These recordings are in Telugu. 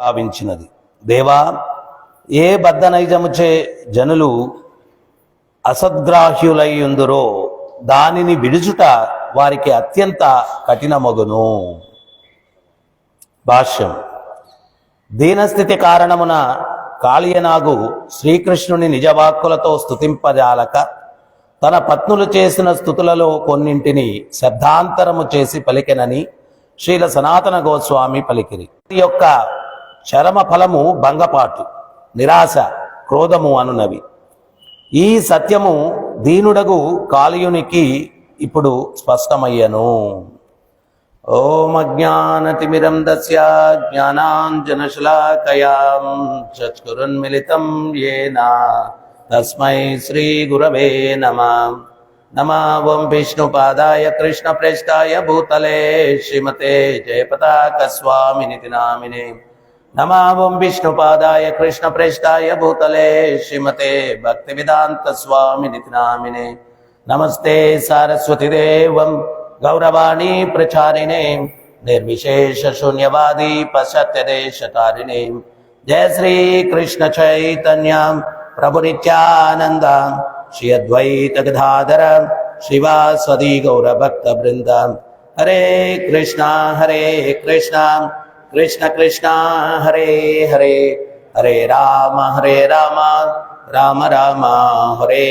భావించినది. దేవా, ఏ బద్ధనైజముచే జనులు అసద్గ్రాహ్యులయ్యుందురో దానిని విడుచుట వారికి అత్యంత కఠినమగును. భాష్యం. దీనస్థితి కారణమున కాళీయనాగు శ్రీకృష్ణుని నిజవాక్కులతో స్తుతింపజాలక తన పత్నులు చేసిన స్తుతులలో కొన్నింటిని శబ్దాంతరము చేసి పలికెనని శ్రీల సనాతన గోస్వామి పలికిరి. ఈ యొక్క చరమ ఫలము భంగపాటు, నిరాశ, క్రోధము అనునవి. ఈ సత్యము దీనుడగు కాళీయునికి ఇప్పుడు స్పష్టమయ్యను. ఓం అజ్ఞానతిమిరం దస్య జ్ఞానాంజనశలాకయా చక్షురున్మిలితం యేన తస్మై శ్రీ గురవే నమః. నమః ఓం విష్ణుపాదాయ కృష్ణప్రేష్ఠాయ భూతలే శ్రీమతే జయపతాక స్వామినితి నామినే. నమః ఓం విష్ణుపాదాయ కృష్ణప్రేష్ఠాయ భూతలే శ్రీమతే భక్తివేదాంత స్వామినితి నామినే. నమస్తే సారస్వతీదేవం గౌరవాణి ప్రచారిణే నిర్విశేష శూన్యవాది పశ్చాత్యదేశతారిణే. జయ శ్రీ కృష్ణ చైతన్య ప్రభు నిత్యానంద శ్రీ అద్వైత గదాధర శ్రీవాసది గౌరభక్త బృంద. హరే కృష్ణ కృష్ణ కృష్ణ హరే హరే, హరే రామ రామ రామ హరే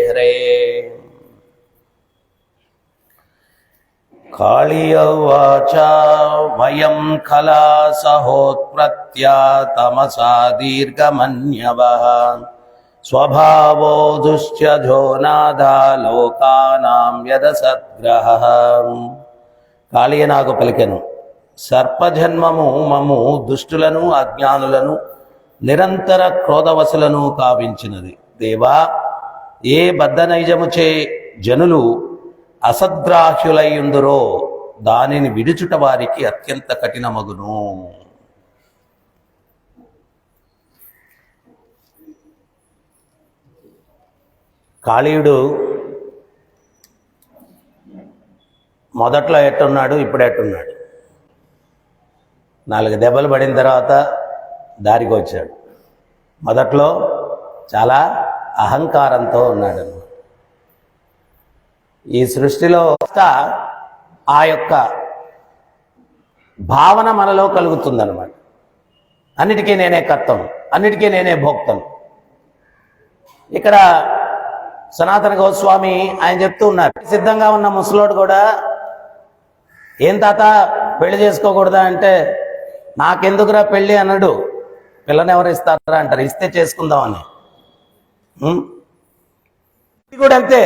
హరే. కాళీయవాచ వయం ఖలాసహోత్ప్రత్యా తమసా దీర్ఘమన్యవః స్వభావో దుశ్చజో నాథా లోకానాం యదసద్గ్రహః. కాళీయనాగు పలికెను, సర్పజన్మము మమ్ము దుష్టులను అజ్ఞానులను నిరంతర క్రోధవశులను కావించినది. దేవా, ఏ బద్ధనైజముచే జనులు అసద్గ్రాహ్యులయ్యుందురో దానిని విడుచుట వారికి అత్యంత కఠినమగును. కాళీయుడు మొదట్లో ఎట్టున్నాడు, ఇప్పుడు ఎట్టున్నాడు? 4 దెబ్బలు పడిన తర్వాత దారికి వచ్చాడు. మొదట్లో చాలా అహంకారంతో ఉన్నాడు. ఈ సృష్టిలో ఆ యొక్క భావన మనలో కలుగుతుందన్నమాట. అన్నిటికీ నేనే కర్తను, అన్నిటికీ నేనే భోక్తను. ఇక్కడ సనాతన గోస్వామి ఆయన చెప్తూ ఉన్నారు, సిద్ధంగా ఉన్న ముసలోడు కూడా, ఏం తాత పెళ్లి చేసుకోకూడదా అంటే, నాకెందుకురా పెళ్ళి అన్నాడు. పిల్లని ఎవరు ఇస్తారా అంటారు, ఇస్తే చేసుకుందామని. కూడా అంతే,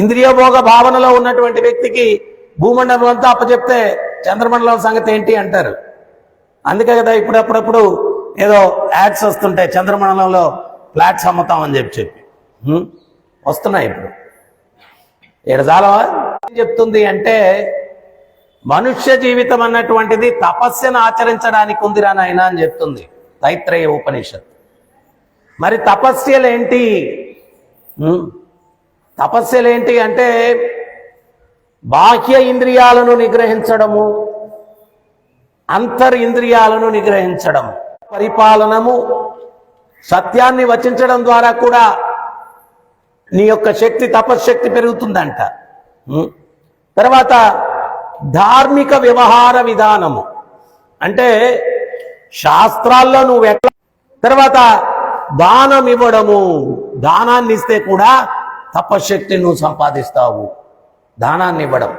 ఇంద్రియభోగ భావనలో ఉన్నటువంటి వ్యక్తికి భూమండలం అంతా అప్పచెప్తే చంద్రమండలం సంగతి ఏంటి అంటారు. అందుకే కదా ఇప్పుడప్పుడప్పుడు ఏదో యాడ్స్ వస్తుంటాయి, చంద్రమండలంలో ఫ్లాట్స్ అమ్ముతామని చెప్పి వస్తున్నాయి. ఇప్పుడు ఏడజాలవా ఏం చెప్తుంది అంటే, మనుష్య జీవితం అన్నటువంటిది తపస్యను ఆచరించడానికి ఉందిరా నాయనా అని చెప్తుంది తైత్రేయ ఉపనిషత్. మరి తపస్యలేంటి? తపస్యలేంటి అంటే బాహ్య ఇంద్రియాలను నిగ్రహించడము, అంతర్ ఇంద్రియాలను నిగ్రహించడము, పరిపాలనము, సత్యాన్ని వచించడం ద్వారా కూడా నీ యొక్క శక్తి, తపశ్శక్తి పెరుగుతుందంట. తర్వాత ధార్మిక వ్యవహార విధానము అంటే శాస్త్రాల్లో నువ్వు ఎట్లా, తర్వాత దానం ఇవ్వడము, దానాన్ని ఇస్తే కూడా తపశ్శక్తి నువ్వు సంపాదిస్తావు, దానాన్ని ఇవ్వడం.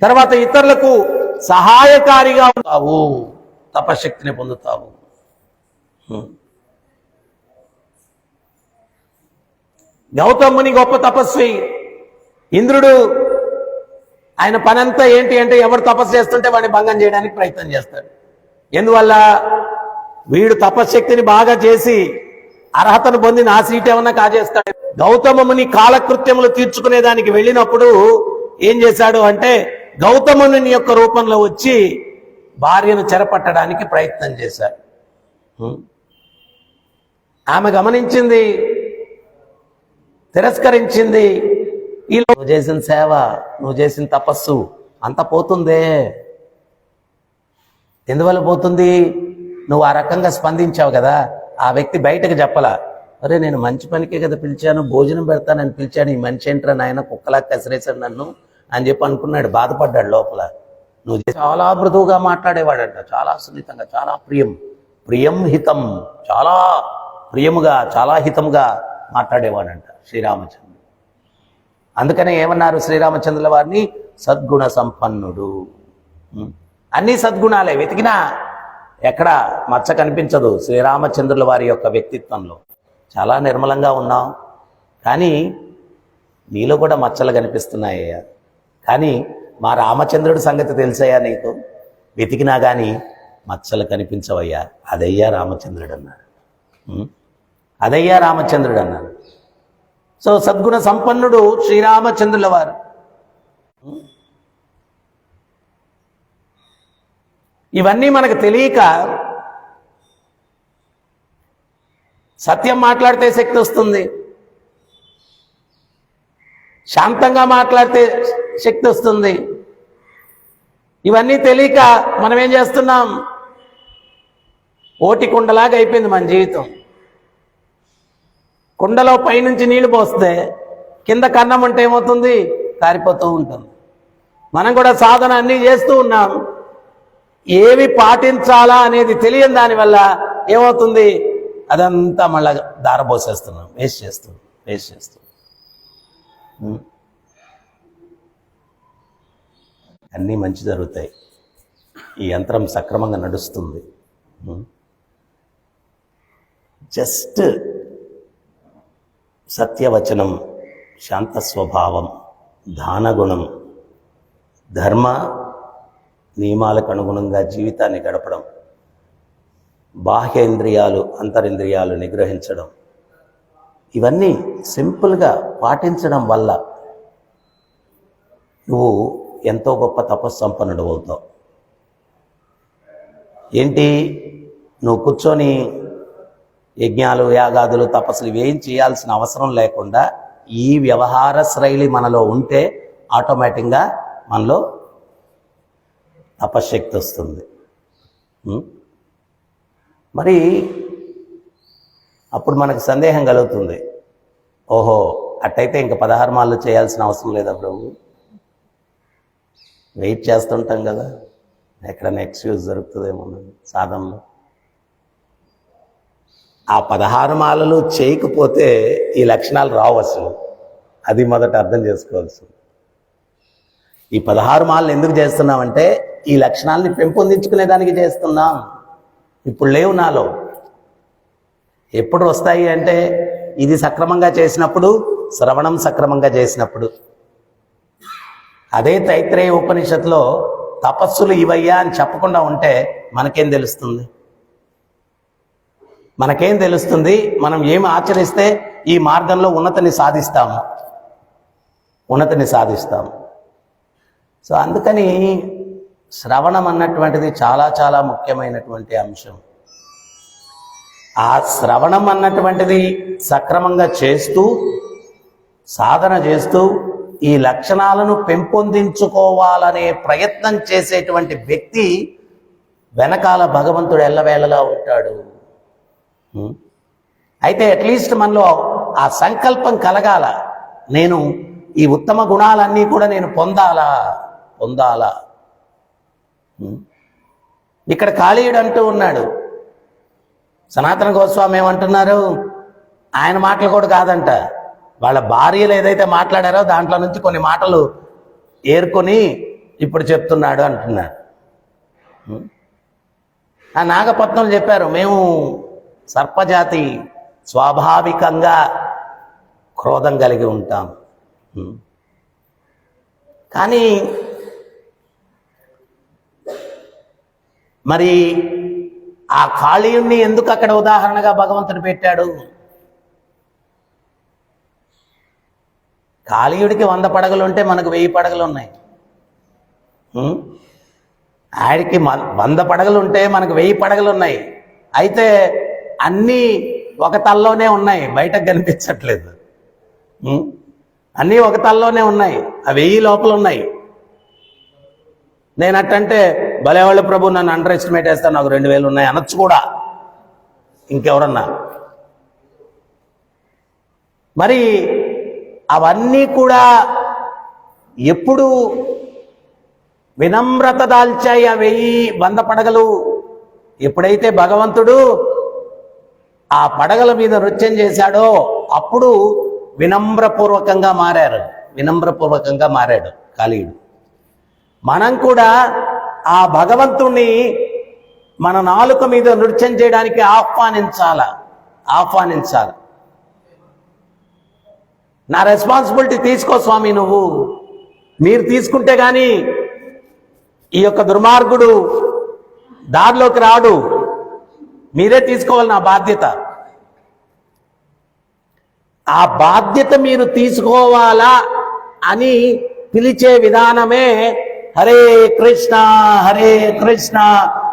తర్వాత ఇతరులకు సహాయకారిగా ఉంటావు, తపశ్శక్తిని పొందుతావు. గౌతముని గొప్ప తపస్వి ఇంద్రుడు, ఆయన పనంతా ఏంటి అంటే ఎవరు తపస్సు చేస్తుంటే వాడిని భంగం చేయడానికి ప్రయత్నం చేస్తాడు. ఎందువల్ల? వీడు తపశ్శక్తిని బాగా చేసి అర్హతను పొంది నా సీట్ ఏమన్నా కాజేస్తాడు. గౌతముని కాలకృత్యములు తీర్చుకునేదానికి వెళ్ళినప్పుడు ఏం చేశాడు అంటే, గౌతముని యొక్క రూపంలో వచ్చి భార్యను చెరపట్టడానికి ప్రయత్నం చేశాడు. ఆమె గమనించింది, తిరస్కరించింది. నువ్వు చేసిన సేవ, నువ్వు చేసిన తపస్సు అంత పోతుందే. ఎందువల్ల పోతుంది? నువ్వు ఆ రకంగా స్పందించావు కదా, ఆ వ్యక్తి బయటకు చెప్పలా, అరే నేను మంచి పనికే కదా పిలిచాను, భోజనం పెడతానని పిలిచాను, ఈ మనిషి ఏంట్రా నాయన కుక్కలా కసిరేశాడు నన్ను అని చెప్పి అనుకున్నాడు, బాధపడ్డాడు లోపల. నువ్వు చాలా మృదువుగా మాట్లాడేవాడంట, చాలా సున్నితంగా, చాలా ప్రియం హితం, చాలా ప్రియముగా, చాలా హితముగా మాట్లాడేవాడంట శ్రీరామచంద్రుడు. అందుకనే ఏమన్నారు శ్రీరామచంద్రుల వారిని? సద్గుణ సంపన్నుడు. అన్ని సద్గుణాలే, వెతికినా ఎక్కడ మచ్చ కనిపించదు శ్రీరామచంద్రుల వారి యొక్క వ్యక్తిత్వంలో. చాలా నిర్మలంగా ఉన్నాం, కానీ నీలో కూడా మచ్చలు కనిపిస్తున్నాయ్యా. కానీ మా రామచంద్రుడి సంగతి తెలుసయ్యా నీకు? వెతికినా కానీ మచ్చలు కనిపించవయ్యా. అదయ్యా రామచంద్రుడు అన్నాడు. అదయ్యా రామచంద్రుడు అన్నాడు. సో సద్గుణ సంపన్నుడు శ్రీరామచంద్రుల వారు. ఇవన్నీ మనకు తెలియక సత్యం మాట్లాడితే శక్తి వస్తుంది, శాంతంగా మాట్లాడితే శక్తి వస్తుంది. ఇవన్నీ తెలియక మనం ఏం చేస్తున్నాం? ఓటి కుండలాగా అయిపోయింది మన జీవితం. కుండలో పైనుంచి నీళ్లు పోస్తే కింద కన్నం ఉంటే ఏమవుతుంది? కారిపోతూ ఉంటుంది. మనం కూడా సాధన అన్నీ చేస్తూ ఉన్నాం, ఏవి పాటించాలా అనేది తెలియని దానివల్ల ఏమవుతుంది? అదంతా మళ్ళా దారబోసేస్తున్నాం, వేస్ట్ చేస్తూ. అన్నీ మంచి జరుగుతాయి, ఈ యంత్రం సక్రమంగా నడుస్తుంది. జస్ట్ సత్యవచనం, శాంత స్వభావం, దానగుణం, ధర్మ నియమాలకు అనుగుణంగా జీవితాన్ని గడపడం, బాహ్యేంద్రియాలు అంతరింద్రియాలు నిగ్రహించడం, ఇవన్నీ సింపుల్గా పాటించడం వల్ల నువ్వు ఎంతో గొప్ప తపస్సంపన్నుడు అవుతావు. ఏంటి, నువ్వు కూర్చొని యజ్ఞాలు, యాగాదులు, తపస్సులు ఇవేం చేయాల్సిన అవసరం లేకుండా ఈ వ్యవహార శైలి మనలో ఉంటే ఆటోమేటిక్గా మనలో తపశ్శక్తి వస్తుంది. మరి అప్పుడు మనకు సందేహం కలుగుతుంది, ఓహో అట్టయితే ఇంకా 16 మాలలు చేయాల్సిన అవసరం లేదా ప్రభు? వెయిట్ చేస్తుంటాం కదా, ఎక్కడైనా ఎక్స్క్యూజ్ దొరుకుతుందేమో సాధనలో. ఆ 16 మాలలు చేయకపోతే ఈ లక్షణాలు రావు అసలు. అది మొదట అర్థం చేసుకోవాల్సింది. ఈ 16 మాలలు ఎందుకు చేస్తున్నామంటే ఈ లక్షణాలని పెంపొందించుకునే దానికి చేస్తున్నాం. ఇప్పుడు లేవు నాలో. ఎప్పుడు వస్తాయి అంటే ఇది సక్రమంగా చేసినప్పుడు, శ్రవణం సక్రమంగా చేసినప్పుడు. అదే తైత్రేయ ఉపనిషత్తులో తపస్సులు ఇవయ్యా అని చెప్పకుండా ఉంటే మనకేం తెలుస్తుంది? మనం ఏమి ఆచరిస్తే ఈ మార్గంలో ఉన్నతిని సాధిస్తాము. సో అందుకని శ్రవణం అన్నటువంటిది చాలా చాలా ముఖ్యమైనటువంటి అంశం. ఆ శ్రవణం అన్నటువంటిది సక్రమంగా చేస్తూ, సాధన చేస్తూ ఈ లక్షణాలను పెంపొందించుకోవాలనే ప్రయత్నం చేసేటువంటి వ్యక్తి వెనకాల భగవంతుడు ఎల్లవేళలా ఉంటాడు. అయితే అట్లీస్ట్ మనలో ఆ సంకల్పం కలగాల, నేను ఈ ఉత్తమ గుణాలన్నీ కూడా నేను పొందాలా. ఇక్కడ కాళీయుడు అంటూ ఉన్నాడు, సనాతన గోస్వామి ఏమంటున్నారు? ఆయన మాటలు కూడా కాదంట, వాళ్ళ భార్యలు ఏదైతే మాట్లాడారో దాంట్లో నుంచి కొన్ని మాటలు ఏర్కొని ఇప్పుడు చెప్తున్నాడు అంటున్నాడు. ఆ నాగపట్నం చెప్పారు, మేము సర్పజాతి, స్వాభావికంగా క్రోధం కలిగి ఉంటాం. కానీ మరి ఆ కాళీయుణ్ణి ఎందుకు అక్కడ ఉదాహరణగా భగవంతుడు పెట్టాడు? కాళీయుడికి 100 పడగలు ఉంటే మనకు 1000 పడగలు ఉన్నాయి. ఆడికి 100 పడగలు ఉంటే మనకు 1000 పడగలు ఉన్నాయి. అయితే అన్నీ ఒక తల్లోనే ఉన్నాయి, బయటకు కనిపించట్లేదు. అన్నీ ఒక తల్లోనే ఉన్నాయి, ఆ 1000 లోపల ఉన్నాయి. నేనట్టంటే భలేవాళ్ళు ప్రభు నన్ను అండర్ ఎస్టిమేట్ చేస్తాను, నాకు 2000 ఉన్నాయి అనొచ్చు కూడా ఇంకెవరన్నా. మరి అవన్నీ కూడా ఎప్పుడు వినమ్రత దాల్చాయి ఆ 1000 పడగలు. ఎప్పుడైతే భగవంతుడు ఆ పడగల మీద నృత్యం చేశాడో అప్పుడు వినమ్రపూర్వకంగా మారాడు కాళీయుడు. మనం కూడా ఆ భగవంతుణ్ణి మన నాలుక మీద నృత్యం చేయడానికి ఆహ్వానించాలి. నా రెస్పాన్సిబిలిటీ తీసుకో స్వామి, మీరు తీసుకుంటే గాని ఈ యొక్క దుర్మార్గుడు దారిలోకి రాడు. మీరే తీసుకోవాలి నా బాధ్యత. ఆ బాధ్యత మీరు తీసుకోవాలా అని పిలిచే విధానమే హరే కృష్ణ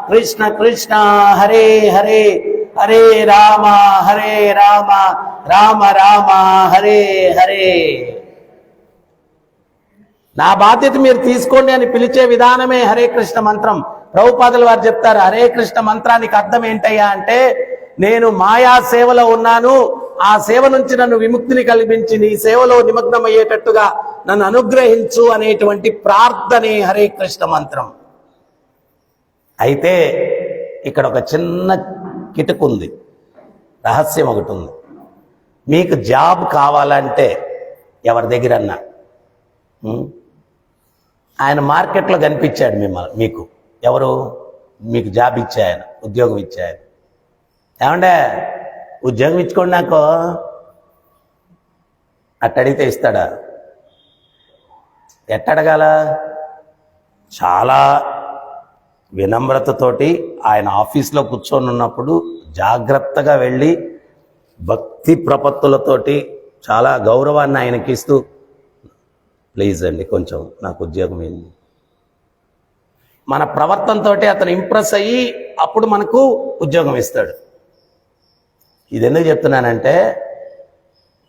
కృష్ణ కృష్ణ హరే హరే, హరే రామ రామ రామ హరే హరే. నా బాధ్యత మీరు తీసుకోండి అని పిలిచే విధానమే హరే కృష్ణ మంత్రం. ప్రభుపాదుల వారు చెప్తారు, హరే కృష్ణ మంత్రానికి అర్థం ఏంటయ్యా అంటే, నేను మాయా సేవలో ఉన్నాను, ఆ సేవ నుంచి నన్ను విముక్తిని కల్పించి నీ సేవలో నిమగ్నమయ్యేటట్టుగా నన్ను అనుగ్రహించు అనేటువంటి ప్రార్థనే హరే కృష్ణ మంత్రం. అయితే ఇక్కడ ఒక చిన్న కిటుకుంది, రహస్యం ఒకటి ఉంది. మీకు జాబ్ కావాలంటే ఎవరి దగ్గరన్నా ఆయన మార్కెట్లో కనిపించాడు మీకు ఎవరు మీకు జాబ్ ఇచ్చాయన, ఉద్యోగం ఇచ్చాయన, ఏమంటే ఉద్యోగం ఇచ్చుకోండి నాకు అట్ట అడిగితే ఇస్తాడా? ఎట్టడగాల? చాలా వినమ్రతతోటి ఆయన ఆఫీస్లో కూర్చొని ఉన్నప్పుడు జాగ్రత్తగా వెళ్ళి భక్తి ప్రపత్తులతోటి చాలా గౌరవాన్ని ఆయనకి ఇస్తూ, ప్లీజ్ అండి కొంచెం నాకు ఉద్యోగం ఏంది, మన ప్రవర్తనతో అతను ఇంప్రెస్ అయ్యి అప్పుడు మనకు ఉద్యోగం ఇస్తాడు. ఇది ఎందుకు చెప్తున్నానంటే,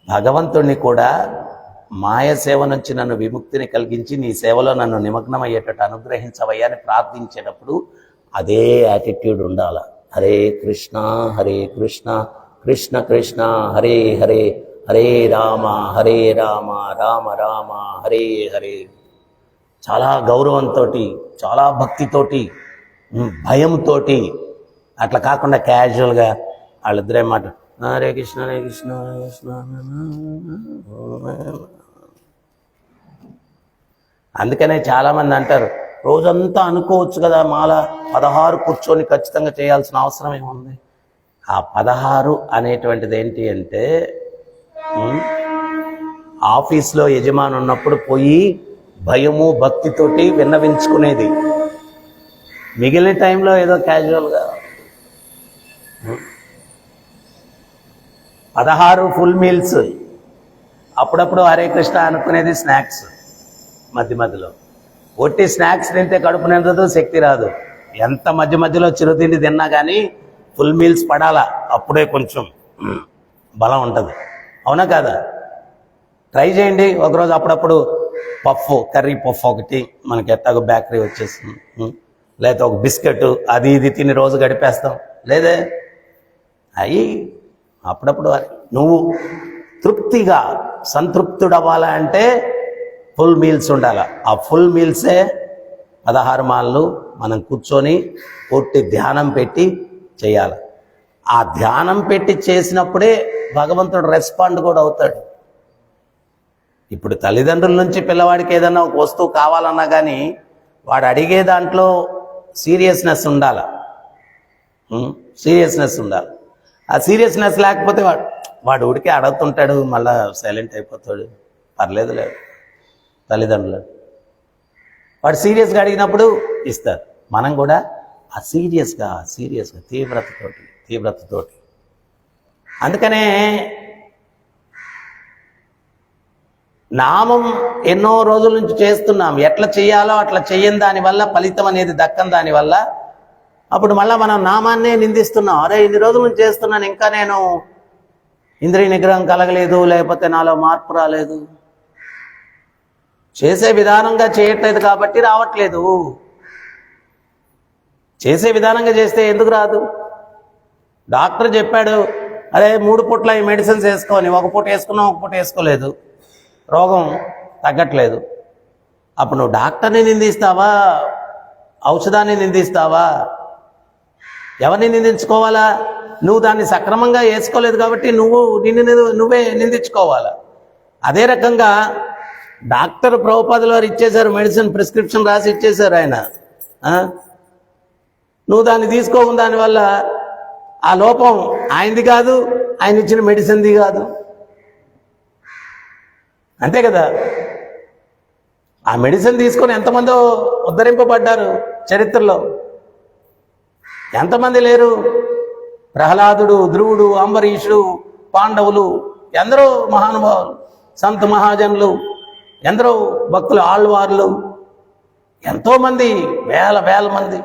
భగవంతుణ్ణి కూడా మాయ సేవ నుంచి నన్ను విముక్తిని కలిగించి నీ సేవలో నన్ను నిమగ్నం అయ్యేటట్టు అనుగ్రహించవయ్యా అని ప్రార్థించేటప్పుడు అదే యాటిట్యూడ్ ఉండాల. హరే కృష్ణ కృష్ణ కృష్ణ హరే హరే, హరే రామ రామ రామ హరే హరే. చాలా గౌరవంతో, చాలా భక్తితోటి, భయంతో, అట్లా కాకుండా క్యాజువల్గా వాళ్ళిద్దరే మాట హరే కృష్ణ హరే కృష్ణ హరే కృష్ణ. అందుకనే చాలామంది అంటారు, రోజంతా అనుకోవచ్చు కదా మాల 16 కూర్చొని ఖచ్చితంగా చేయాల్సిన అవసరం ఏముంది? ఆ 16 అనేటువంటిది ఏంటి అంటే, ఆఫీస్లో యజమాని ఉన్నప్పుడు పోయి భయము భక్తితోటి విన్నవించుకునేది, మిగిలిన టైంలో ఏదో క్యాజువల్గా 16 ఫుల్ మీల్స్, అప్పుడప్పుడు హరే కృష్ణ అనుకునేది స్నాక్స్ మధ్యలో. ఒట్టి స్నాక్స్ తింటే కడుపు నిండదు, శక్తి రాదు. ఎంత మధ్యలో చిరుతిండి తిన్నా కానీ ఫుల్ మీల్స్ పడాలా, అప్పుడే కొంచెం బలం ఉంటుంది. అవునా కాదా? ట్రై చేయండి ఒకరోజు. అప్పుడప్పుడు కర్రీ పఫ్ ఒకటి మనకి ఎట్టాగో బేకరీ వచ్చేస్తుంది, లేదా ఒక బిస్కెట్ అది ఇది తిని రోజు గడిపేస్తాం. లేదే అయ్యి అప్పుడప్పుడు నువ్వు తృప్తిగా సంతృప్తుడవ్వాలా అంటే ఫుల్ మీల్స్ ఉండాలి. ఆ ఫుల్ మీల్సే 16 మాలలు మనం కూర్చొని పూర్తి ధ్యానం పెట్టి చేయాలి. ఆ ధ్యానం పెట్టి చేసినప్పుడే భగవంతుడు రెస్పాండ్ కూడా అవుతాడు. ఇప్పుడు తల్లిదండ్రుల నుంచి పిల్లవాడికి ఏదన్నా ఒక వస్తువు కావాలన్నా కానీ వాడు అడిగే దాంట్లో సీరియస్నెస్ ఉండాలి. ఆ సీరియస్నెస్ లేకపోతే వాడు ఉడికి అడుగుతుంటాడు, మళ్ళా సైలెంట్ అయిపోతాడు. పర్లేదు లేదు తల్లిదండ్రులు, వాడు సీరియస్గా అడిగినప్పుడు ఇస్తారు. మనం కూడా ఆ సీరియస్గా తీవ్రతతోటి. అందుకనే నామం ఎన్నో రోజుల నుంచి చేస్తున్నాం, ఎట్లా చేయాలో అట్లా చెయ్యని దానివల్ల ఫలితం అనేది దక్కని దానివల్ల అప్పుడు మళ్ళీ మనం నామాన్నే నిందిస్తున్నాం. అరే ఇన్ని రోజుల నుంచి చేస్తున్నాను, ఇంకా నేను ఇంద్రియ నిగ్రహం కలగలేదు, లేకపోతే నాలో మార్పు రాలేదు. చేసే విధానంగా చేయట్లేదు కాబట్టి రావట్లేదు. చేసే విధానంగా చేస్తే ఎందుకు రాదు? డాక్టర్ చెప్పాడు, అరే 3 పూట్ల ఈ మెడిసిన్స్ వేసుకొని, ఒక పూట వేసుకున్నావు, ఒక పూట వేసుకోలేదు, రోగం తగ్గట్లేదు. అప్పుడు నువ్వు డాక్టర్ని నిందిస్తావా, ఔషధాన్ని నిందిస్తావా? ఎవరిని నిందించుకోవాలా? నువ్వు దాన్ని సక్రమంగా వేసుకోలేదు కాబట్టి నువ్వే నిందించుకోవాలా. అదే రకంగా డాక్టర్ ప్రభుపాదుల వారు ఇచ్చేశారు, మెడిసిన్ ప్రిస్క్రిప్షన్ రాసి ఇచ్చేశారు ఆయన. నువ్వు దాన్ని తీసుకోవు, దానివల్ల ఆ లోపం ఆయనది కాదు, ఆయన ఇచ్చిన మెడిసిన్ది కాదు, అంతే కదా. ఆ మెడిసిన్ తీసుకొని ఎంతమందో ఉద్ధరింపబడ్డారు చరిత్రలో, ఎంతమంది లేరు? ప్రహ్లాదుడు, ధ్రువుడు, అంబరీషుడు, పాండవులు, ఎందరో మహానుభావులు, సంత మహాజనులు, ఎందరో భక్తులు, ఆళ్వార్లు, ఎంతోమంది, వేల మంది,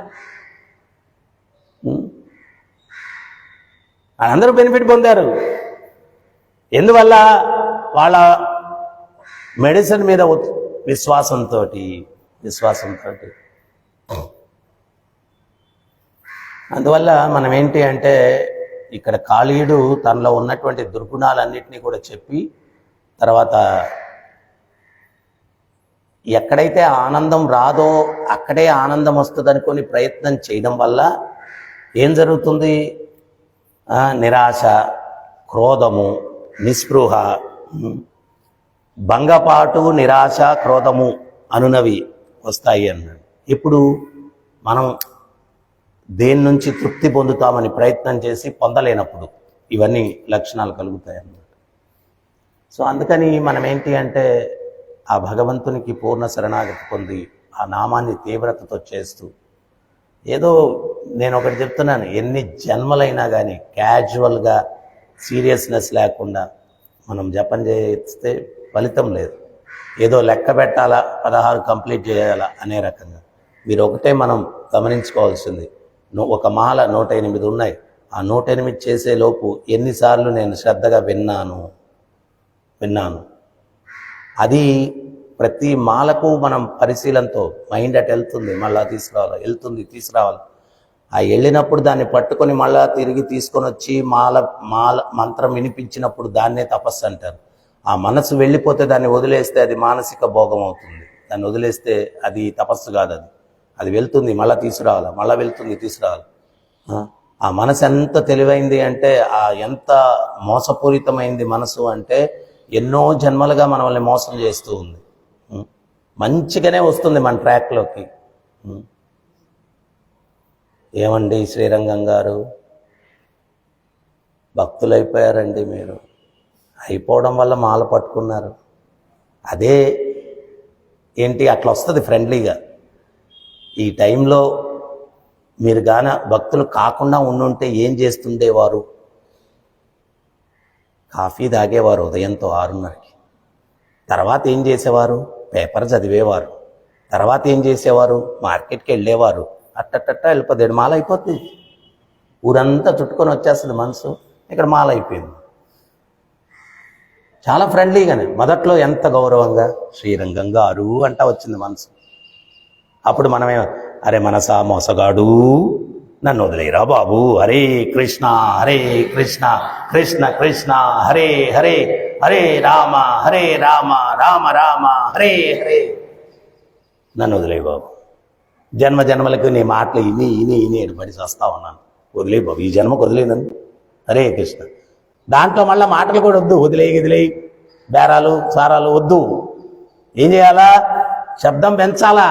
అందరూ బెనిఫిట్ పొందారు. ఎందువల్ల? వాళ్ళ మెడిసిన్ మీద విశ్వాసంతో. అందువల్ల మనం ఏంటి అంటే, ఇక్కడ కాళీయుడు తనలో ఉన్నటువంటి దుర్గుణాలన్నింటినీ కూడా చెప్పి, తర్వాత ఎక్కడైతే ఆనందం రాదో అక్కడే ఆనందం వస్తుంది అనుకొని ప్రయత్నం చేయడం వల్ల ఏం జరుగుతుంది? నిరాశ, క్రోధము, నిస్పృహ, భంగపాటు, నిరాశ, క్రోధము అనునవి వస్తాయి అన్నాడు. ఇప్పుడు మనం దేని నుంచి తృప్తి పొందుతామని ప్రయత్నం చేసి పొందలేనప్పుడు ఇవన్నీ లక్షణాలు కలుగుతాయి అన్నమాట. సో అందుకని మనం ఏంటి అంటే, ఆ భగవంతునికి పూర్ణ శరణాగతి పొంది ఆ నామాన్ని తీవ్రతతో చేస్తూ, ఏదో నేను ఒకటి చెప్తున్నాను, ఎన్ని జన్మలైనా కానీ క్యాజువల్గా సీరియస్నెస్ లేకుండా మనం జపం చేస్తే ఫలితం లేదు. ఏదో లెక్క పెట్టాలా, 16 కంప్లీట్ చేయాలా అనే రకంగా. మీరు ఒకటే మనం గమనించుకోవాల్సింది, ఒక మాల 108 ఉన్నాయి. ఆ 108 చేసే లోపు ఎన్నిసార్లు నేను శ్రద్ధగా విన్నాను. అది ప్రతి మాలకు మనం పరిశీలనతో మైండ్ అటు వెళ్తుంది, మళ్ళా తీసుకురావాలి. ఆ వెళ్ళినప్పుడు దాన్ని పట్టుకొని మళ్ళా తిరిగి తీసుకొని వచ్చి మాల మంత్రం వినిపించినప్పుడు దాన్నే తపస్సు అంటారు. ఆ మనసు వెళ్ళిపోతే దాన్ని వదిలేస్తే అది మానసిక భోగం అవుతుంది. దాన్ని వదిలేస్తే అది తపస్సు కాదు. అది వెళ్తుంది, మళ్ళీ తీసుకురావాలి. ఆ మనసు ఎంత తెలివైంది అంటే, ఎంత మోసపూరితమైంది మనసు అంటే, ఎన్నో జన్మలుగా మనల్ని మోసం చేస్తూ ఉంది. మంచిగానే వస్తుంది మన ట్రాక్లోకి. ఏమండి శ్రీరంగం గారు, భక్తులైపోయారండి మీరు. అయిపోవడం వల్ల మాల పట్టుకున్నారు. అదే ఏంటి అట్లా వస్తుంది ఫ్రెండ్లీగా. ఈ టైంలో మీరు గాన భక్తులు కాకుండా ఉండుంటే ఏం చేస్తుండేవారు? కాఫీ తాగేవారు ఉదయంతో 6:30కి. తర్వాత ఏం చేసేవారు? పేపర్ చదివేవారు. తర్వాత ఏం చేసేవారు? మార్కెట్కి వెళ్ళేవారు. అట్టట్ట వెళ్ళిపోతాడు, మాల అయిపోతుంది. ఊరంతా చుట్టుకొని వచ్చేస్తుంది మనసు. ఇక్కడ మాల అయిపోయింది. చాలా ఫ్రెండ్లీగానే. మొదట్లో ఎంత గౌరవంగా శ్రీరంగం గారు అంటా వచ్చింది మనసు. అప్పుడు మనమే, అరే మనసా మోసగాడు, నన్ను వదిలేరా బాబు, హరే కృష్ణ కృష్ణ కృష్ణ హరే హరే, హరే రామ రామ రామ హరే హరే, నన్ను వదిలే బాబు. జన్మలకు నీ మాటలు ఇని ఎడబడి వస్తా ఉన్నాను. వదిలే బాబు, ఈ జన్మకు వదిలేనందు, హరే కృష్ణ. దాంట్లో మళ్ళీ మాటలు కూడా వద్దు, వదిలేయి బేరాలు సారాలు వద్దు. ఏం చేయాలా? శబ్దం పెంచాలా.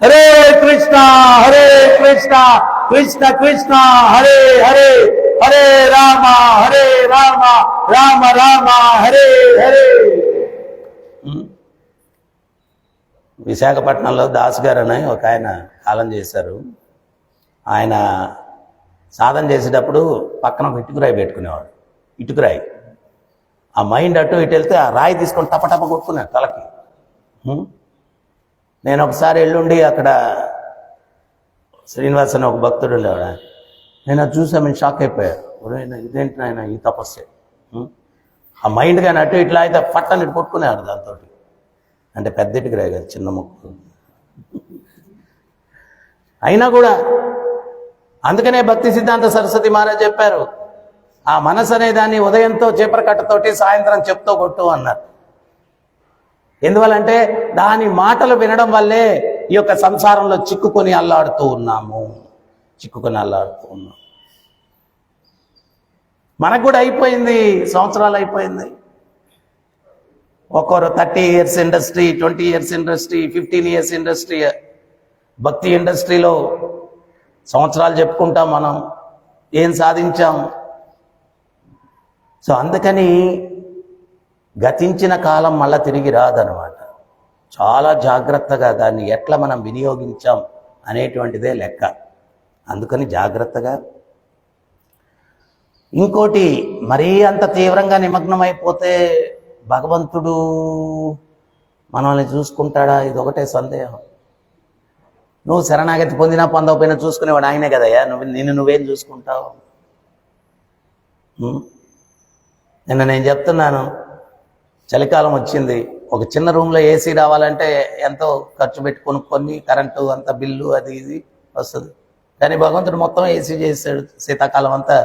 హరే కృష్ణ కృష్ణ కృష్ణ హరే హరే, హరే రామ రామ రామ హరే హరే. విశాఖపట్నంలో దాస్ గారు అని ఒక ఆయన కాలం చేశారు. ఆయన సాధన చేసేటప్పుడు పక్కన ఒక ఇటుకురాయి పెట్టుకునేవాడు. ఇటుకురాయి. ఆ మైండ్ అటు ఇటు వెళ్తే ఆ రాయి తీసుకొని టపటప కొట్టుకున్నాడు తలకి. నేను ఒకసారి ఎల్లుండి అక్కడ శ్రీనివాస్ అని ఒక భక్తుడు ఉండేవాడు. నేను అది చూసా, నేను షాక్ అయిపోయాను. ఇదేంటి నాయన ఈ తపస్సే. ఆ మైండ్ కానీ అటు ఇట్లా అయితే పట్టని కొట్టుకునేవాడు దాంతో. అంటే పెద్ద ఇటుకురాయి కదా, చిన్న ముక్కు. అయినా కూడా అందుకనే భక్తి సిద్ధాంత సరస్వతి మహారాజ్ చెప్పారు, ఆ మనసు అనే దాన్ని ఉదయంతో చీపరకట్టతోటి సాయంత్రం చెప్తో కొట్టు అన్నారు. ఎందువల్లంటే దాని మాటలు వినడం వల్లే ఈ యొక్క సంసారంలో చిక్కుకొని అల్లాడుతూ ఉన్నాము. మనకు కూడా అయిపోయింది, సంవత్సరాలు అయిపోయింది. ఒక్కొరు 30 years industry, 20 years industry, 15 years industry. భక్తి ఇండస్ట్రీలో సంవత్సరాలు చెప్పుకుంటాం మనం, ఏం సాధించాం. సో అందుకని గతించిన కాలం మళ్ళా తిరిగి రాదనమాట. చాలా జాగ్రత్తగా దాన్ని ఎట్లా మనం వినియోగించాం అనేటువంటిదే లెక్క. అందుకని జాగ్రత్తగా. ఇంకోటి, మరీ అంత తీవ్రంగా నిమగ్నమైపోతే భగవంతుడు మనల్ని చూసుకుంటాడా? ఇదొకటే సందేహం. నువ్వు శరణాగతి పొందినా పొందకపోయినా చూసుకునేవాడు ఆయనే కదయ్యా. నువ్వేం చూసుకుంటావు? నిన్న నేను చెప్తున్నాను, చలికాలం వచ్చింది, ఒక చిన్న రూమ్లో ఏసీ రావాలంటే ఎంతో ఖర్చు పెట్టి కొనుక్కొని కరెంటు అంత బిల్లు అది ఇది వస్తుంది. కానీ భగవంతుడు మొత్తం ఏసీ చేశాడు. శీతాకాలం అంతా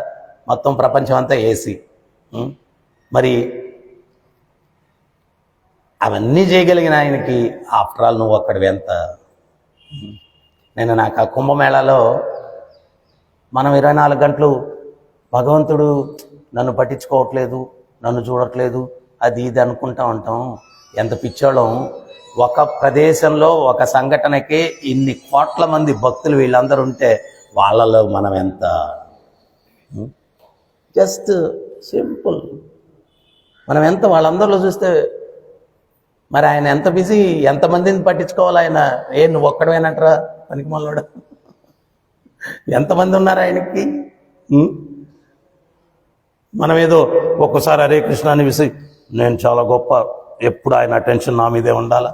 మొత్తం ప్రపంచం అంతా ఏసీ. మరి అవన్నీ చేయగలిగిన ఆయనకి ఆఫ్టర్ ఆల్ నువ్వు అక్కడివి ఎంత? నేను నాకు ఆ కుంభమేళాలో మనం 24 గంటలు భగవంతుడు నన్ను పట్టించుకోవట్లేదు, నన్ను చూడట్లేదు, అది ఇది అనుకుంటా ఉంటాం. ఎంత పిచ్చోళం. ఒక ప్రదేశంలో ఒక సంఘటనకి ఇన్ని కోట్ల మంది భక్తులు వీళ్ళందరూ ఉంటే వాళ్ళలో మనం ఎంత? Just simple. మనం ఎంత వాళ్ళందరిలో చూస్తే మరి ఆయన ఎంత బిజీ, ఎంతమందిని పట్టించుకోవాలి ఆయన? నువ్వు ఒక్కడమేనట్రా పనికి మొదలవాడు? ఎంతమంది ఉన్నారు ఆయనకి? మనం ఏదో ఒక్కసారి హరే కృష్ణ అని విసి నేను చాలా గొప్ప, ఎప్పుడు ఆయన అటెన్షన్ నా మీదే ఉండాలా?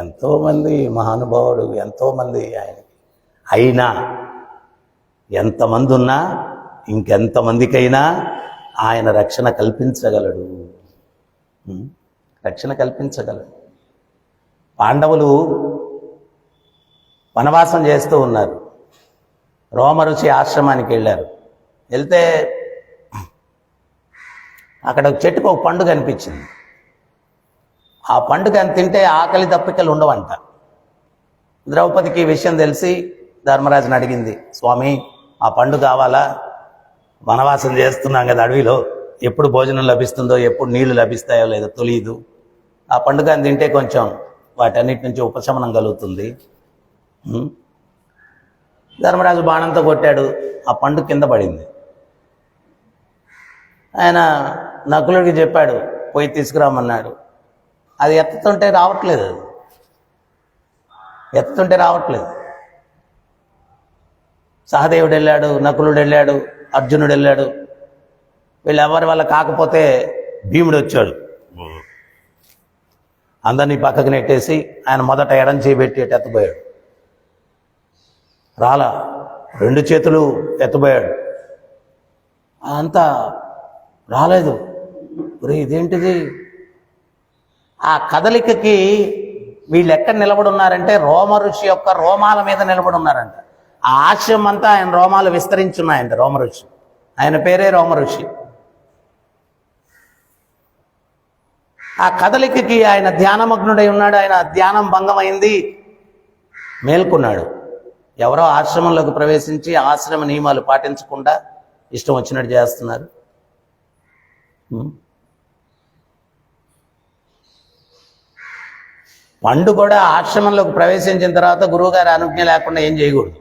ఎంతోమంది మహానుభావుడు, ఎంతోమంది ఆయనకి. అయినా ఎంతమంది ఉన్నా ఇంకెంతమందికైనా ఆయన రక్షణ కల్పించగలడు. పాండవులు వనవాసం చేస్తూ ఉన్నారు. రోమఋషి ఆశ్రమానికి వెళ్ళారు. వెళ్తే అక్కడ చెట్టుకు ఒక పండు కనిపించింది. ఆ పండు తింటే ఆకలి దప్పికలు ఉండవంట. ద్రౌపదికి ఈ విషయం తెలిసి ధర్మరాజుని అడిగింది, స్వామి ఆ పండు కావాలా? వనవాసం చేస్తున్నాం కదా అడవిలో, ఎప్పుడు భోజనం లభిస్తుందో, ఎప్పుడు నీళ్లు లభిస్తాయో లేదో తెలియదు. ఆ పండుగ తింటే కొంచెం వాటన్నిటి నుంచి ఉపశమనం కలుగుతుంది. ధర్మరాజు బాణంతో కొట్టాడు, ఆ పండు కింద పడింది. ఆయన నకులుడికి చెప్పాడు, పోయి తీసుకురామన్నాడు. అది ఎత్తుతుంటే రావట్లేదు. సహదేవుడు వెళ్ళాడు, నకులుడు వెళ్ళాడు, అర్జునుడు వెళ్ళాడు. వీళ్ళు ఎవరి వల్ల కాకపోతే భీముడు వచ్చాడు. అందరినీ పక్కకు నెట్టేసి ఆయన మొదట ఎడం చేయబెట్టి ఎత్తపోయాడు. రాలా, 2 చేతులు ఎత్తపోయాడు. అంతా రాలేదు. ఇదేంటిది? ఆ కదలికకి వీళ్ళు ఎక్కడ నిలబడి ఉన్నారంటే రోమఋషి యొక్క రోమాల మీద నిలబడి ఉన్నారంట. ఆ ఆశ్రమం అంతా ఆయన రోమాలు విస్తరించున్నాయంట. రోమఋషి, ఆయన పేరే రోమఋషి. ఆ కదలికకి ఆయన ధ్యానమగ్నుడై ఉన్నాడు. ఆయన ధ్యానం భంగమైంది, మేల్కొన్నాడు. ఎవరో ఆశ్రమంలోకి ప్రవేశించి ఆశ్రమ నియమాలు పాటించకుండా ఇష్టం వచ్చినట్టు చేస్తున్నారు. పండు కూడా ఆశ్రమంలోకి ప్రవేశించిన తర్వాత గురువుగారి అనుజ్ఞ లేకుండా ఏం చేయకూడదు.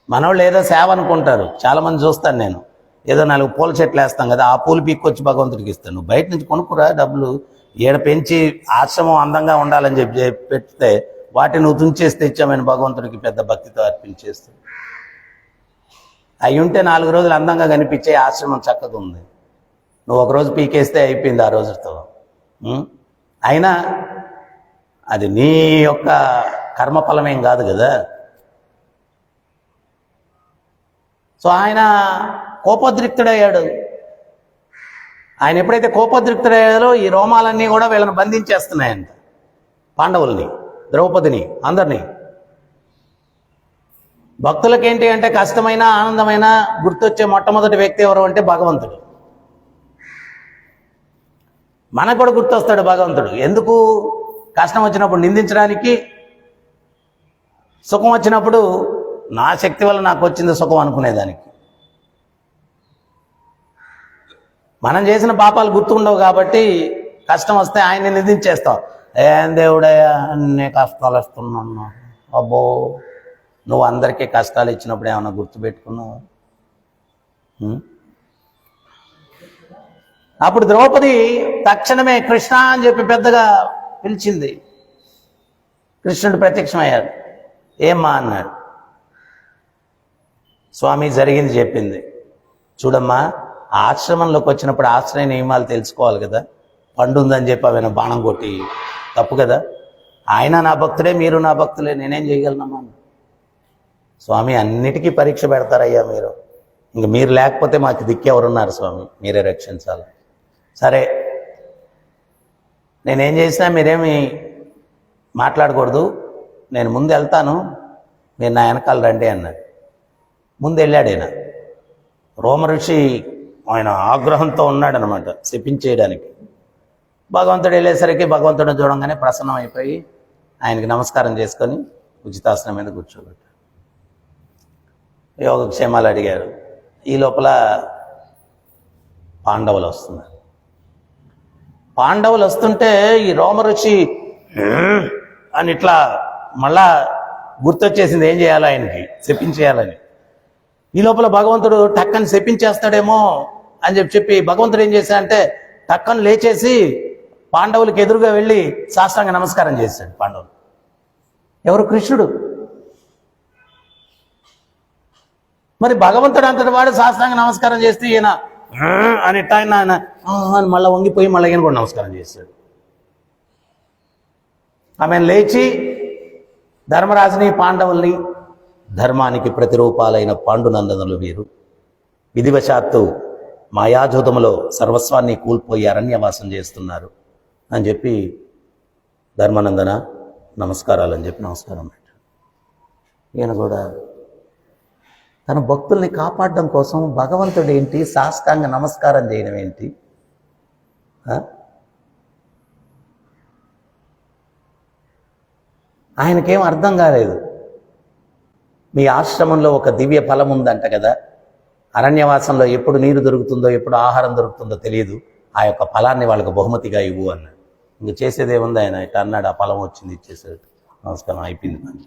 మనోళ్ళు ఏదో సేవ అనుకుంటారు. చాలామంది చూస్తాను నేను, ఏదో 4 పూల చెట్లు వేస్తాం కదా, ఆ పూలు పీక్కొచ్చి భగవంతుడికి ఇస్తాను. నువ్వు బయట నుంచి కొనుక్కురా, డబ్బులు ఈడ పెంచి ఆశ్రమం అందంగా ఉండాలని చెప్పి పెడితే వాటిని నువ్వు తుంచేస్తే ఇచ్చామని భగవంతుడికి పెద్ద భక్తితో అర్పించేస్తాడు. అవి ఉంటే 4 రోజులు అందంగా కనిపించే ఆశ్రమం చక్కగా ఉంది. నువ్వు ఒకరోజు పీకేస్తే అయిపోయింది ఆ రోజుతో. అయినా అది నీ యొక్క కర్మఫలమేం కాదు కదా. సో ఆయన కోపోద్రిక్తుడయ్యాడు. ఆయన ఎప్పుడైతే కోపోద్రిక్తుడయ్యాడో ఈ రోమాలన్నీ కూడా వీళ్ళని బంధించేస్తున్నాయంట. పాండవుల్ని, ద్రౌపదిని, అందరినీ. భక్తులకేంటి అంటే కష్టమైన ఆనందమైన గుర్తొచ్చే మొట్టమొదటి వ్యక్తి ఎవరు అంటే భగవంతుడు. మనకు కూడా గుర్తొస్తాడు భగవంతుడు. ఎందుకు? కష్టం వచ్చినప్పుడు నిందించడానికి, సుఖం వచ్చినప్పుడు నా శక్తి వల్ల నాకు వచ్చింది సుఖం అనుకునేదానికి. మనం చేసిన పాపాలు గుర్తుండవు కాబట్టి కష్టం వస్తే ఆయన్ని నిందించేస్తాం. ఏం దేవుడయ్యా అన్ని కష్టాలు వస్తున్నాను, అబ్బో నువ్వు అందరికీ కష్టాలు ఇచ్చినప్పుడు ఏమన్నా గుర్తుపెట్టుకున్నావు? అప్పుడు ద్రౌపది తక్షణమే కృష్ణ అని చెప్పి పెద్దగా పిలిచింది. కృష్ణుడు ప్రత్యక్షమయ్యాడు. ఏమ్మా అన్నాడు. స్వామి జరిగింది చెప్పింది. చూడమ్మా, ఆశ్రమంలోకి వచ్చినప్పుడు ఆశ్రయ నియమాలు తెలుసుకోవాలి కదా. పండు ఉందని చెప్పి ఆమెను బాణం కొట్టి తప్పు కదా. ఆయన నా భక్తుడే, మీరు నా భక్తులే, నేనేం చేయగలనమ్మా? స్వామి అన్నిటికీ పరీక్ష పెడతారయ్యా మీరు. ఇంక మీరు లేకపోతే మాకు దిక్కెవరున్నారు స్వామి, మీరే రక్షించాలి. సరే, నేనేం చేసినా మీరేమి మాట్లాడకూడదు, నేను ముందు వెళ్తాను, మీరు నా వెనకాల రండి అన్నాడు. ముందు వెళ్ళాడు ఆయన. రోమ ఋషి ఆయన ఆగ్రహంతో ఉన్నాడనమాట, శపించేయడానికి. భగవంతుడు వెళ్ళేసరికి భగవంతుడిని చూడంగానే ప్రసన్నం అయిపోయి ఆయనకి నమస్కారం చేసుకొని ఉచితాసనం మీద కూర్చోబెట్టాడు. యోగక్షేమాలు అడిగారు. ఈ లోపల పాండవులు వస్తున్నారు. పాండవులు వస్తుంటే ఈ రోమ ఋషి అని ఇట్లా మళ్ళా గుర్తొచ్చేసింది ఏం చేయాలి, ఆయనకి శపించేయాలని. ఈ లోపల భగవంతుడు టక్కని శపించేస్తాడేమో అని చెప్పి భగవంతుడు ఏం చేశాడంటే టక్కని లేచేసి పాండవులకు ఎదురుగా వెళ్ళి సాష్టాంగ నమస్కారం చేశాడు. పాండవులు ఎవరు? కృష్ణుడు. మరి భగవంతుడు అంతటి వాడు సాష్టాంగ నమస్కారం చేస్తే ఈయన అని ఆయన మళ్ళీ వంగిపోయి మళ్ళీ ఈయన కూడా నమస్కారం చేశాడు. ఆమె లేచి ధర్మరాజుని, పాండవుల్ని, ధర్మానికి ప్రతిరూపాలైన పాండునందనులు వీరు విధివశాత్తు మాయాజోదములో సర్వస్వాన్ని కూల్పోయి అరణ్యవాసం చేస్తున్నారు అని చెప్పి ధర్మానందన నమస్కారాలు అని చెప్పి నమస్కారం పెట్టాడు. ఈయన కూడా తన భక్తుల్ని కాపాడడం కోసం భగవంతుడు ఏంటి సాష్టాంగ నమస్కారం చేయడం ఏంటి? ఆయనకేం అర్థం కాలేదు. మీ ఆశ్రమంలో ఒక దివ్య ఫలం ఉందంట కదా, అరణ్యవాసంలో ఎప్పుడు నీరు దొరుకుతుందో ఎప్పుడు ఆహారం దొరుకుతుందో తెలియదు, ఆ యొక్క ఫలాన్ని వాళ్ళకు బహుమతిగా ఇవ్వు అన్నాడు. ఇంక చేసేదేముంది, ఆయన ఇట్లా అన్నాడు, ఆ ఫలం వచ్చింది ఇచ్చేసాడు, నమస్కారం అయిపోయింది.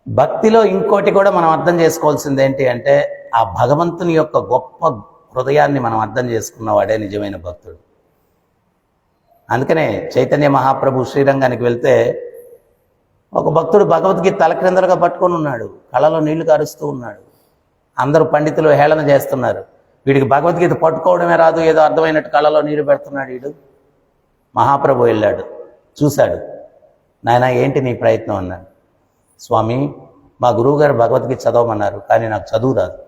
భక్తిలో ఇంకోటి కూడా మనం అర్థం చేసుకోవాల్సింది ఏంటి అంటే ఆ భగవంతుని యొక్క గొప్ప హృదయాన్ని మనం అర్థం చేసుకున్నవాడే నిజమైన భక్తుడు. అందుకనే చైతన్య మహాప్రభు శ్రీరంగానికి వెళ్తే ఒక భక్తుడు భగవద్గీత తలక్రిందలుగా పట్టుకొని ఉన్నాడు, కళ్ళలో నీళ్లు కారుస్తూ ఉన్నాడు. అందరూ పండితులు హేళన చేస్తున్నారు, వీడికి భగవద్గీత పట్టుకోవడమే రాదు, ఏదో అర్థమైనట్టు కళ్ళలో నీళ్లు పెడుతున్నాడు వీడు. మహాప్రభు వెళ్ళాడు, చూశాడు. నాయన ఏంటి నీ ప్రయత్నం అన్నాడు. స్వామి, మా గురువుగారు భగవద్గీత చదవమన్నారు, కానీ నాకు చదువు రాదు.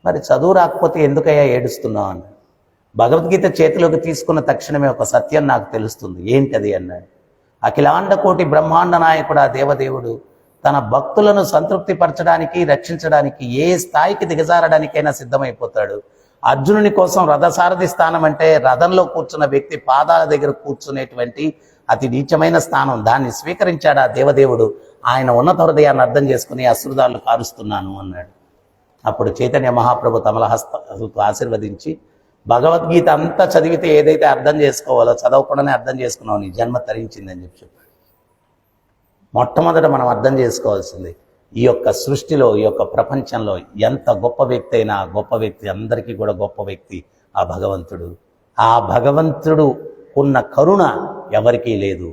మరి చదువు రాకపోతే ఎందుకయ్యా ఏడుస్తున్నావు అన్నాడు. భగవద్గీత చేతిలోకి తీసుకున్న తక్షణమే ఒక సత్యం నాకు తెలుస్తుంది. ఏంటది అన్నాడు. అఖిలాండ కోటి బ్రహ్మాండ నాయకుడు ఆ దేవదేవుడు తన భక్తులను సంతృప్తిపరచడానికి, రక్షించడానికి ఏ స్థాయికి దిగజారడానికైనా సిద్ధమైపోతాడు. అర్జునుని కోసం రథసారథి స్థానం అంటే రథంలో కూర్చున్న వ్యక్తి పాదాల దగ్గర కూర్చునేటువంటి అతి నీచమైన స్థానం, దాన్ని స్వీకరించాడు ఆ దేవదేవుడు. ఆయన ఉన్నత హృదయాన్ని అర్థం చేసుకుని అశ్రుదాలు కారుస్తున్నాను అన్నాడు. అప్పుడు చైతన్య మహాప్రభు తమలహస్త ఆశీర్వదించి భగవద్గీత అంతా చదివితే ఏదైతే అర్థం చేసుకోవాలో చదవకుండానే అర్థం చేసుకున్నావు, నీ జన్మ తరించిందని చెప్పాడు. మొట్టమొదట మనం అర్థం చేసుకోవాల్సింది, ఈ యొక్క సృష్టిలో, ఈ యొక్క ప్రపంచంలో ఎంత గొప్ప వ్యక్తి అయినా ఆ గొప్ప వ్యక్తి, అందరికీ కూడా గొప్ప వ్యక్తి ఆ భగవంతుడు. ఆ భగవంతుడు ఉన్న కరుణ ఎవరికీ లేదు.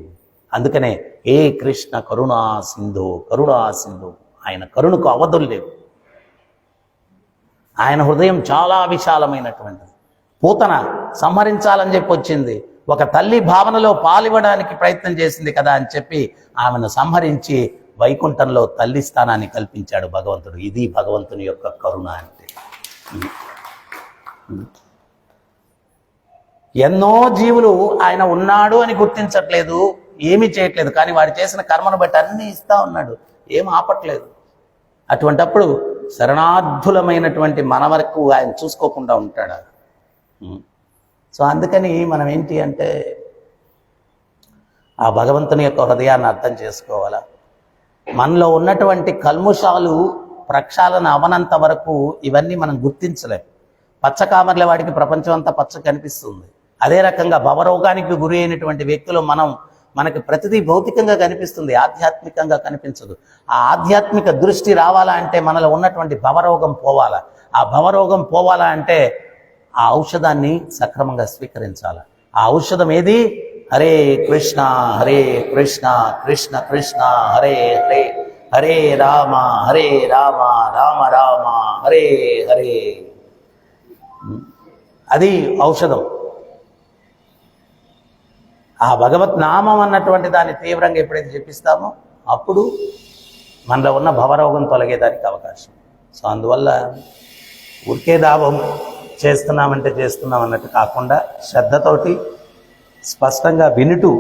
అందుకనే ఏ కృష్ణ కరుణా సింధు, కరుణా సింధు, ఆయన కరుణకు అవధులు లేవు. ఆయన హృదయం చాలా విశాలమైనటువంటిది. పూతన సంహరించాలని చెప్పి వచ్చింది, ఒక తల్లి భావనలో పాలివ్వడానికి ప్రయత్నం చేసింది కదా అని చెప్పి ఆమెను సంహరించి వైకుంఠంలో తల్లి స్థానాన్ని కల్పించాడు భగవంతుడు. ఇది భగవంతుని యొక్క కరుణ అంటే. ఎన్నో జీవులు ఆయన ఉన్నాడు అని గుర్తించట్లేదు, ఏమీ చేయట్లేదు, కానీ వాడు చేసిన కర్మను బట్టి అన్నీ ఇస్తా ఉన్నాడు, ఏం ఆపట్లేదు. అటువంటప్పుడు శరణార్థులమైనటువంటి మన వరకు ఆయన చూసుకోకుండా ఉంటాడా? సో అందుకని మనం ఏంటి అంటే ఆ భగవంతుని యొక్క హృదయాన్ని అర్థం చేసుకోవాలా. మనలో ఉన్నటువంటి కల్ముషాలు ప్రక్షాళన అవనంత వరకు ఇవన్నీ మనం గుర్తించలేం. పచ్చకామర్ల వాడికి ప్రపంచం అంతా పచ్చ కనిపిస్తుంది. అదే రకంగా భవరోగానికి గురి అయినటువంటి వ్యక్తులు మనకి ప్రతిదీ భౌతికంగా కనిపిస్తుంది, ఆధ్యాత్మికంగా కనిపించదు. ఆ ఆధ్యాత్మిక దృష్టి రావాలా అంటే మనలో ఉన్నటువంటి భవరోగం పోవాలా. ఆ భవరోగం పోవాలా అంటే ఆ ఔషధాన్ని సక్రమంగా స్వీకరించాలి. ఆ ఔషధం ఏది? హరే కృష్ణ కృష్ణ కృష్ణ హరే హరే, హరే రామ రామ రామ హరే హరే. అది ఔషధం. ఆ భగవత్ నామం అన్నటువంటి దాన్ని తీవ్రంగా ఎప్పుడైతే చెప్పిస్తామో అప్పుడు మనలో ఉన్న భవరోగం తొలగేదానికి అవకాశం. సో అందువల్ల ఉరికే దావం చేస్తున్నామంటే చేస్తున్నాం అన్నట్టు కాకుండా శ్రద్ధతోటి స్పష్టంగా వింటూ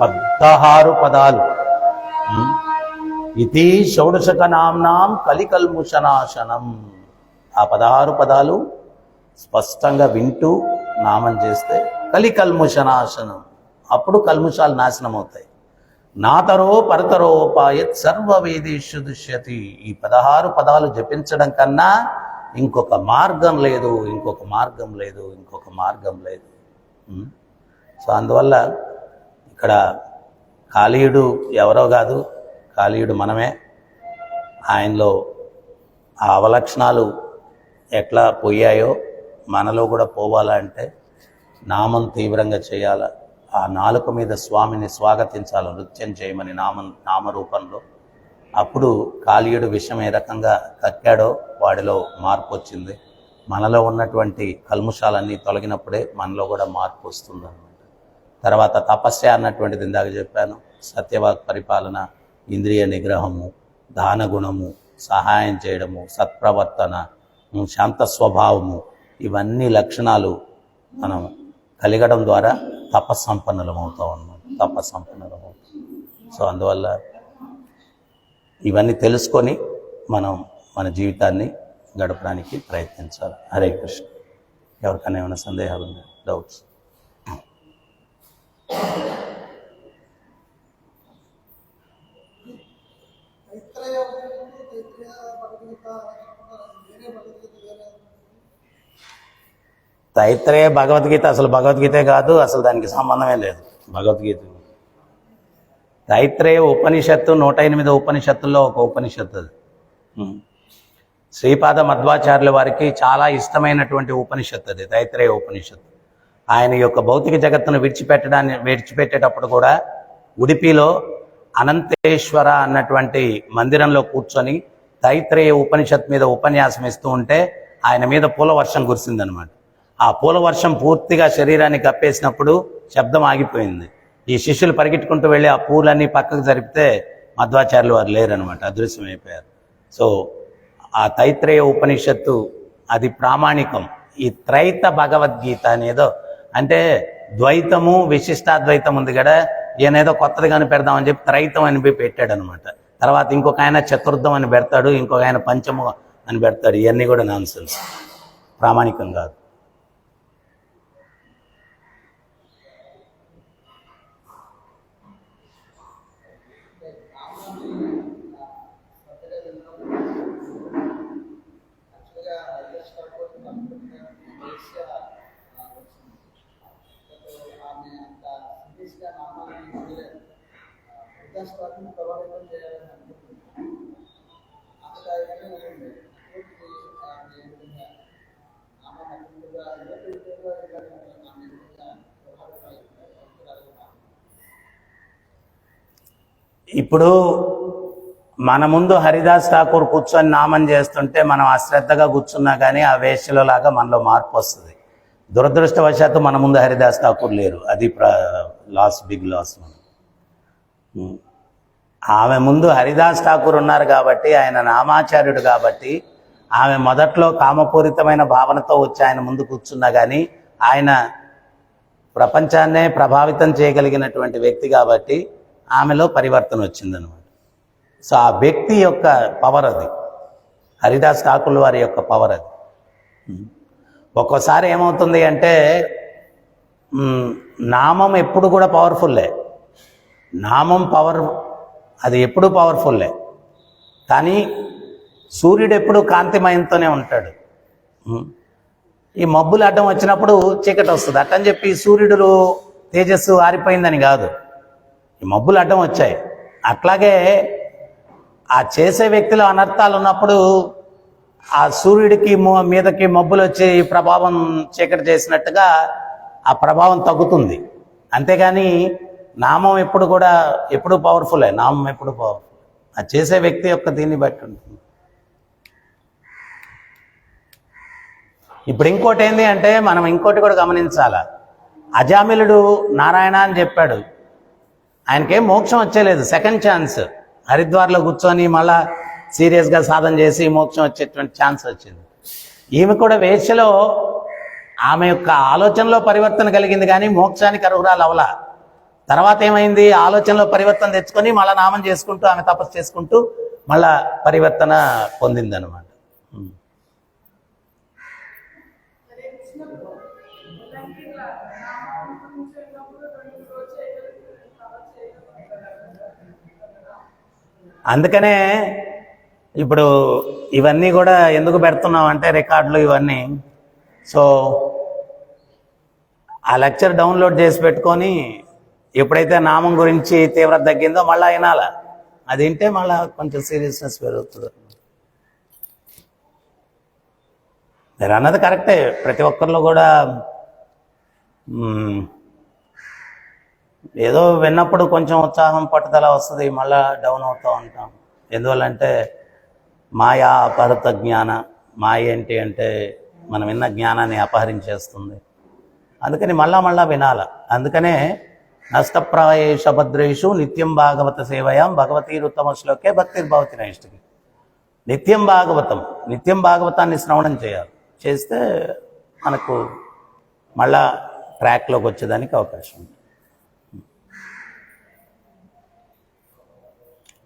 16 పదాలు ఇతి షోడశక నామ్నాం కలికల్ముషనాశనం, ఆ 16 పదాలు స్పష్టంగా వింటూ నామం చేస్తే కలికల్ముషనాశనం, అప్పుడు కల్ముషాలు నాశనం అవుతాయి. నాతరో పరతరోపాయత్ సర్వవేదేషు దుష్యతి. ఈ 16 పదాలు జపించడం కన్నా ఇంకొక మార్గం లేదు. సో అందువల్ల ఇక్కడ కాళీయుడు ఎవరో కాదు, కాళీయుడు మనమే. ఆయనలో ఆ అవలక్షణాలు ఎట్లా పోయాయో మనలో కూడా పోవాలంటే నామం తీవ్రంగా చేయాల. ఆ నాలుక మీద స్వామిని స్వాగతించాలి, నృత్యం చేయమని నామరూపంలో. అప్పుడు కాళీయుడు విషం ఏ రకంగా కక్కాడో వాడిలో మార్పు వచ్చింది. మనలో ఉన్నటువంటి కల్ముషాలన్నీ తొలగినప్పుడే మనలో కూడా మార్పు వస్తుంది అన్నమాట. తర్వాత తపస్య అన్నటువంటిది ఇందాక చెప్పాను. సత్యవాక్ పరిపాలన, ఇంద్రియ నిగ్రహము, దాన గుణము, సహాయం చేయడము, సత్ప్రవర్తన, శాంత స్వభావము, ఇవన్నీ లక్షణాలు మనం కలిగడం ద్వారా తపస్సంపన్నులం అవుతాం అన్నమాట. సో అందువల్ల ఇవన్నీ తెలుసుకొని మనం మన జీవితాన్ని గడపడానికి ప్రయత్నించాలి. హరే కృష్ణ. ఎవరికైనా ఏమైనా సందేహాలు ఉన్నాయి, డౌట్స్? తైత్రేయ భగవద్గీత అసలు భగవద్గీతే కాదు, అసలు దానికి సంబంధమే లేదు భగవద్గీత. తైత్రేయ ఉపనిషత్తు 108 ఉపనిషత్తుల్లో ఒక ఉపనిషత్తు అది. శ్రీపాద మధ్వాచార్యుల వారికి చాలా ఇష్టమైనటువంటి ఉపనిషత్తు అది, తైత్రేయ ఉపనిషత్తు. ఆయన యొక్క భౌతిక జగత్తును విడిచిపెట్టేటప్పుడు కూడా ఉడిపిలో అనంతేశ్వర అన్నటువంటి మందిరంలో కూర్చొని తైత్రేయ ఉపనిషత్తు మీద ఉపన్యాసం ఇస్తూ ఉంటే ఆయన మీద పూల వర్షం కురిసిందనమాట. ఆ పూల వర్షం పూర్తిగా శరీరాన్ని కప్పేసినప్పుడు శబ్దం ఆగిపోయింది. ఈ శిష్యులు పరిగెట్టుకుంటూ వెళ్ళి ఆ పూలన్నీ పక్కకు జరిపితే మధ్వాచార్యులు వారు లేరనమాట, అదృశ్యమైపోయారు. సో ఆ తైత్రేయ ఉపనిషత్తు అది ప్రామాణికం. ఈ త్రైత భగవద్గీత అనేదో అంటే ద్వైతము విశిష్టాద్వైతం ఉంది కదా, ఈయనేదో కొత్తది కానీ పెడదామని చెప్పి త్రైతం అని పెట్టాడు అనమాట. తర్వాత ఇంకొక ఆయన చతుర్థం అని పెడతాడు, ఇంకొక ఆయన పంచము అని పెడతాడు. ఇవన్నీ కూడా నాన్సెన్స్, ప్రామాణికం కాదు. ఇప్పుడు మన ముందు హరిదాస్ ఠాకూర్ కూర్చొని నామం చేస్తుంటే మనం అశ్రద్ధగా కూర్చున్నా కానీ ఆ వేష్యలో లాగా మనలో మార్పు వస్తుంది. దురదృష్టవశాత్తు మన ముందు హరిదాస్ ఠాకూర్ లేరు, అది బిగ్ లాస్. ఆమె ముందు హరిదాస్ ఠాకూర్ ఉన్నారు కాబట్టి, ఆయన నామాచార్యుడు కాబట్టి, ఆమె మొదట్లో కామపూరితమైన భావనతో వచ్చి ఆయన ముందు కూర్చున్నా కానీ ఆయన ప్రపంచాన్నే ప్రభావితం చేయగలిగినటువంటి వ్యక్తి కాబట్టి ఆమెలో పరివర్తన వచ్చిందనమాట. సో ఆ వ్యక్తి యొక్క పవర్ అది, హరిదాస్ ఠాకూర్ వారి యొక్క పవర్ అది. ఒక్కోసారి ఏమవుతుంది అంటే నామం ఎప్పుడు కూడా పవర్ఫుల్లే, నామం పవర్ అది ఎప్పుడు పవర్ఫుల్లే, కానీ సూర్యుడు ఎప్పుడు కాంతిమయంతోనే ఉంటాడు. ఈ మబ్బులు అడ్డం వచ్చినప్పుడు చీకటి వస్తుంది. అట్టని చెప్పి సూర్యుడు తేజస్సు ఆరిపోయిందని కాదు, ఈ మబ్బులు అడ్డం వచ్చాయి. అట్లాగే ఆ చేసే వ్యక్తిలో అనర్థాలు ఉన్నప్పుడు ఆ సూర్యుడికి మీదకి మబ్బులు వచ్చి ప్రభావం చీకటి చేసినట్టుగా ఆ ప్రభావం తగ్గుతుంది. అంతేగాని నామం ఎప్పుడు పవర్ఫుల్లే, నామం ఎప్పుడు పవర్ఫుల్, ఆ చేసే వ్యక్తి యొక్క దీన్ని బట్టి ఉంటుంది. ఇప్పుడు ఇంకోటి ఏంటి అంటే మనం ఇంకోటి కూడా గమనించాల. అజామిలుడు నారాయణ అని చెప్పాడు, ఆయనకేం మోక్షం వచ్చేలేదు, సెకండ్ ఛాన్స్. హరిద్వార్లో కూర్చొని మళ్ళా సీరియస్గా సాధన చేసి మోక్షం వచ్చేటువంటి ఛాన్స్ వచ్చింది. ఈమె కూడా వేశ్యలో ఆమె యొక్క ఆలోచనలో పరివర్తన కలిగింది, కానీ మోక్షానికి అర్హురాలు అవలా. తర్వాత ఏమైంది, ఆలోచనలో పరివర్తన తెచ్చుకొని మళ్ళీ నామం చేసుకుంటూ ఆమె తపస్సు చేసుకుంటూ మళ్ళా పరివర్తన పొందిందనమాట. అందుకనే ఇప్పుడు ఇవన్నీ కూడా ఎందుకు పెడుతున్నాం అంటే రికార్డులు ఇవన్నీ. సో ఆ లెక్చర్ డౌన్లోడ్ చేసి పెట్టుకొని ఎప్పుడైతే నామం గురించి తీవ్రత తగ్గిందో మళ్ళీ వినాల, అది వింటే మళ్ళీ కొంచెం సీరియస్నెస్ పెరుగుతుంది. మీరు అన్నది కరెక్టే, ప్రతి ఒక్కరిలో కూడా ఏదో విన్నప్పుడు కొంచెం ఉత్సాహం పట్టుదల వస్తుంది, మళ్ళా డౌన్ అవుతూ ఉంటాం. ఎందువల్లంటే మాయా అపహృత జ్ఞాన, మాయ ఏంటి అంటే మనం విన్న జ్ఞానాన్ని అపహరించేస్తుంది. అందుకని మళ్ళా వినాల. అందుకనే నష్టప్రాయేష భద్రేషు నిత్యం భాగవత సేవయాం భగవతీరుత్తమ శ్లోకే భక్తిర్భవతి నైష్టికి. నిత్యం భాగవతాన్ని శ్రవణం చేయాలి. చేస్తే మనకు మళ్ళా ట్రాక్లోకి వచ్చేదానికి అవకాశం ఉంది.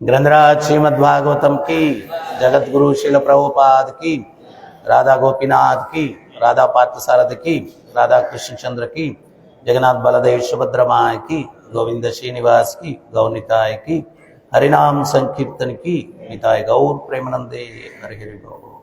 ग्रंथराज श्रीमद्भागवतम की, जगतगुरु शिल प्रभुपाद की, राधा गोपीनाथ की, राधा पार्थसारथी की, राधा कृष्ण चंद्र की, जगन्नाथ बलदेव सुभद्रमाय की, गोविंद श्रीनिवास की, गौनिताय की, हरिनाम संकीर्तन की, निताय गौर प्रेमानंदे हरि हरि गौर।